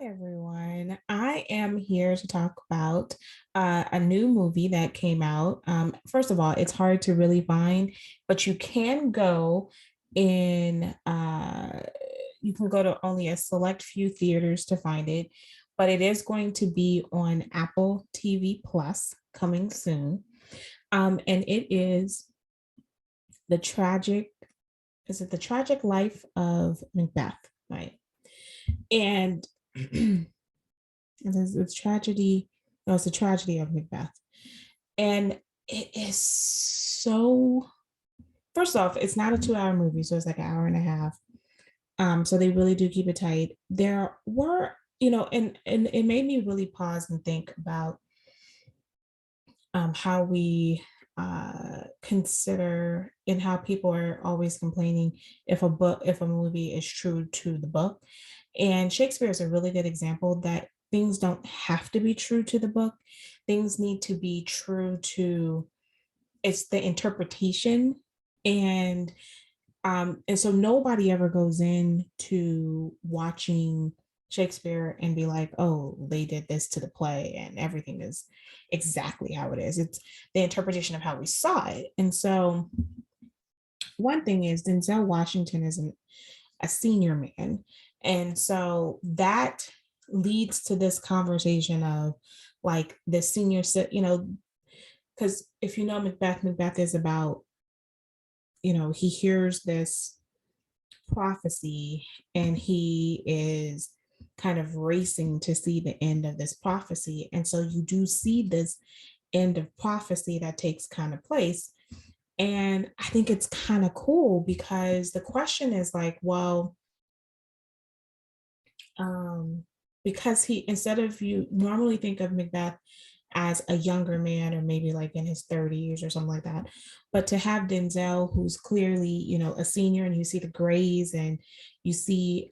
Everyone. I am here to talk about a new movie that came out. First of all, it's hard to really find, but in, you can go to only a select few theaters to find it, but it is going to be on Apple TV Plus coming soon. And it is the tragic, is it the tragic life of Macbeth, right? And it's tragedy. No, it's the tragedy of Macbeth. And it is so, first off, it's not a 2 hour movie, so it's like an hour and a half. So they really do keep it tight. There were, and it made me really pause and think about how we consider and how people are always complaining if a movie is true to the book. And Shakespeare is a really good example that things don't have to be true to the book. Things need to be true to it's the interpretation. And so nobody ever goes into watching Shakespeare and be like, oh, they did this to the play and everything is exactly how it is. It's the interpretation of how we saw it. And so one thing is Denzel Washington is a senior man. And so that leads to this conversation of like the senior, because if you know Macbeth, Macbeth is about, he hears this prophecy and he is kind of racing to see the end of this prophecy. And so you do see this end of prophecy that takes kind of place. And I think it's kind of cool because the question is like, well, um, because he, instead of you normally think of Macbeth as a younger man or maybe like in his 30s or something like that. But to have Denzel, who's clearly, a senior, and you see the grays and you see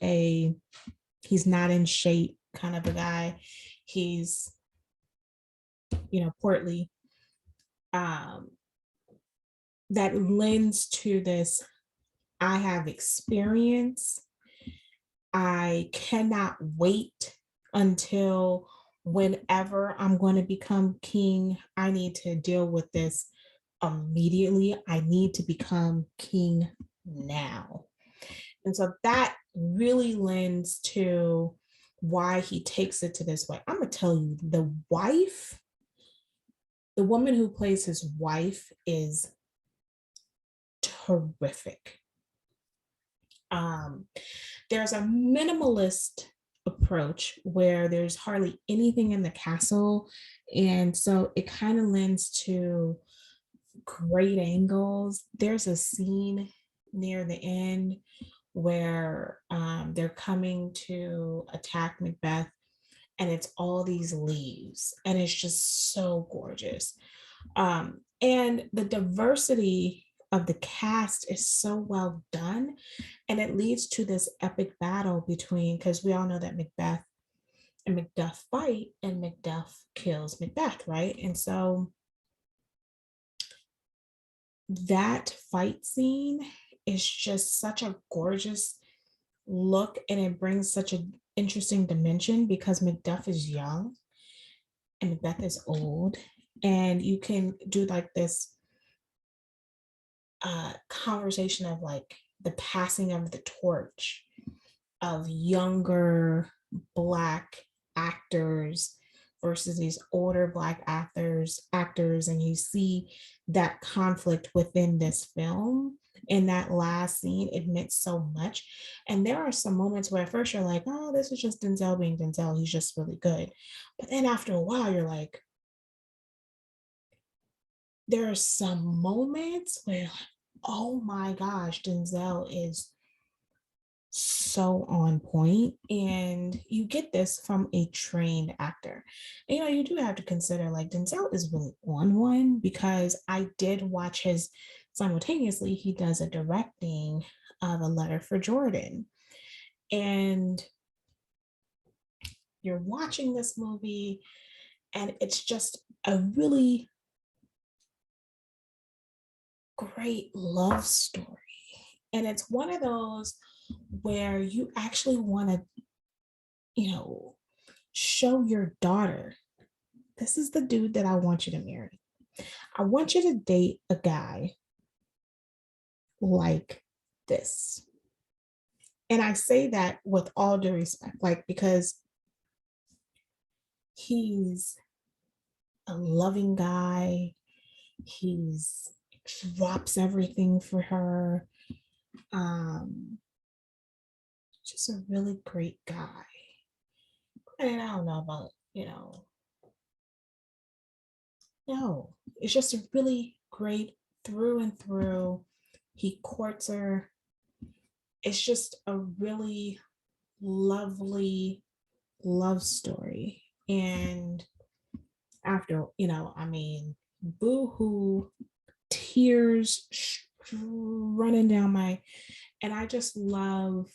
he's not in shape kind of a guy. He's, portly. Um, that lends to this I have experience. I cannot wait until whenever I'm going to become king, I need to deal with this immediately. I need to become king now. And so that really lends to why he takes it to this way. I'm going to tell you, the woman who plays his wife is terrific. Um, there's a minimalist approach where there's hardly anything in the castle. And so it kind of lends to great angles. There's a scene near the end where they're coming to attack Macbeth, and it's all these leaves, and it's just so gorgeous. And the diversity of the cast is so well done, and it leads to this epic battle between, because we all know that Macbeth and Macduff fight, and Macduff kills Macbeth, right? And so that fight scene is just such a gorgeous look, and it brings such an interesting dimension because Macduff is young and Macbeth is old, and you can do like this conversation of like the passing of the torch of younger black actors versus these older black actors, and you see that conflict within this film. In that last scene, it meant so much. And there are some moments where at first you're like, oh, this is just Denzel being Denzel, he's just really good. But then after a while you're like, there are some moments where, oh my gosh, Denzel is so on point, and you get this from a trained actor. And, you do have to consider like Denzel is really on one, because I did watch his simultaneously, he does a directing of A Letter for Jordan, and you're watching this movie and it's just a really great love story. And it's one of those where you actually want to, Show your daughter, this is the dude that I want you to marry. I want you to date a guy like this. And I say that with all due respect, like, because he's a loving guy. He's drops everything for her. Um, just a really great guy. And I don't know about, no, it's just a really great through and through. He courts her. It's just a really lovely love story. And after, I mean, boo hoo, tears running down my, and I just love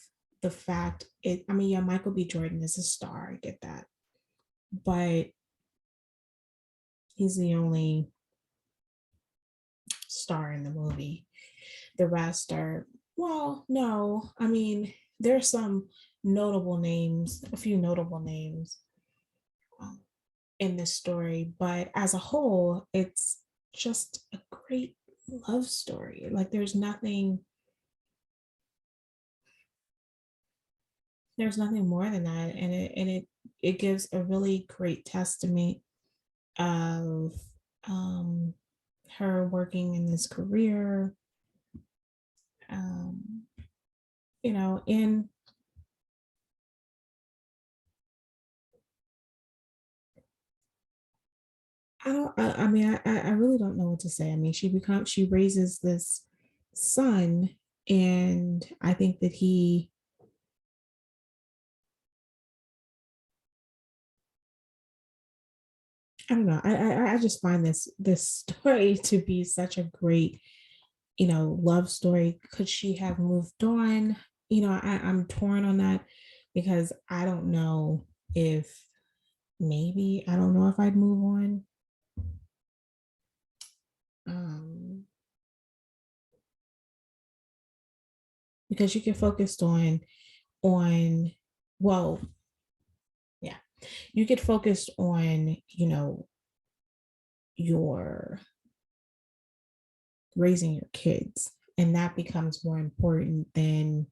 the fact I mean, yeah, Michael B. Jordan is a star. I get that. But he's the only star in the movie. The rest are, well, no, I mean, there's some notable names, a few notable names um, in this story, but as a whole, it's just a great love story. Like there's nothing more than that, and it gives a really great testament of um, her working in this career, um, in I mean, I really don't know what to say. I mean, she raises this son, and I think that I don't know. I just find this story to be such a great, love story. Could she have moved on? I'm torn on that because I don't know if maybe I don't know if I'd move on. Um, because you get focused on well, yeah, you get focused on, your raising your kids, and that becomes more important than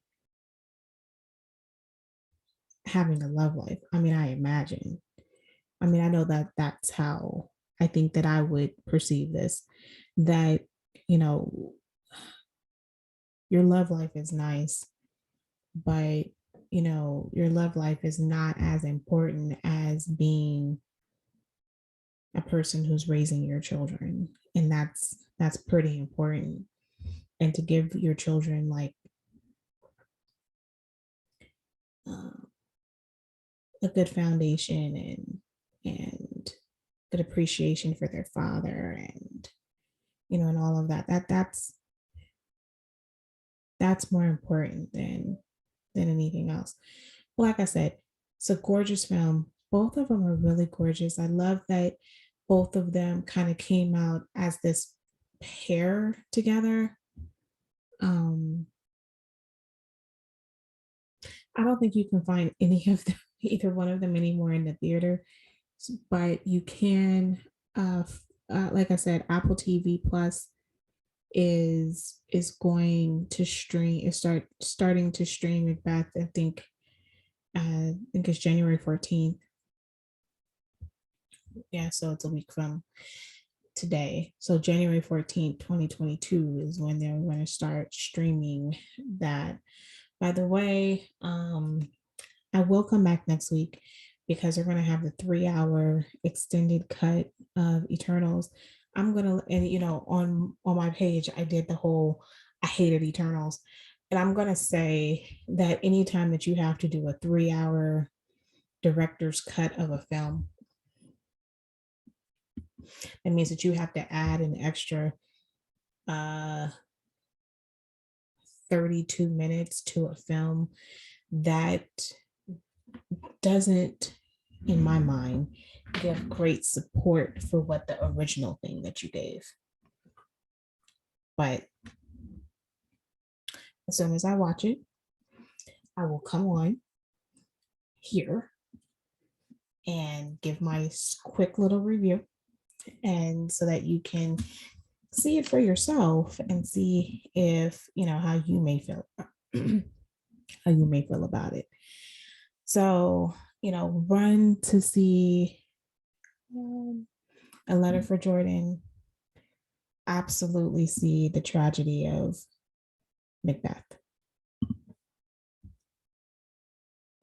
having a love life. I mean, I imagine. I mean, I know that that's how I think that I would perceive this, that, you know, your love life is nice, but, your love life is not as important as being a person who's raising your children. And that's pretty important. And to give your children like uh, a good foundation and good appreciation for their father, and and all of that, that's more important than anything else. Like I said, it's a gorgeous film. Both of them are really gorgeous. I love that both of them kind of came out as this pair together. um I don't think you can find any of them, either one of them anymore in the theater, but you can. Like I said, Apple TV Plus is going to stream. Is starting to stream Macbeth. I think it's January 14th. Yeah, so it's a week from today. So January 14th, 2022 is when they're going to start streaming that. By the way, I will come back next week because they're going to have the 3 hour extended cut of Eternals. I'm gonna, and on my page I did the whole I hated Eternals, and I'm gonna say that anytime that you have to do a 3 hour director's cut of a film, that means that you have to add an extra uh 32 minutes to a film that doesn't, in my mind, give great support for what the original thing that you gave. But as soon as I watch it, I will come on here and give my quick little review, and so that you can see it for yourself and see if how you may feel how you may feel about it. So, run to see um, A Letter for Jordan. Absolutely see the tragedy of Macbeth.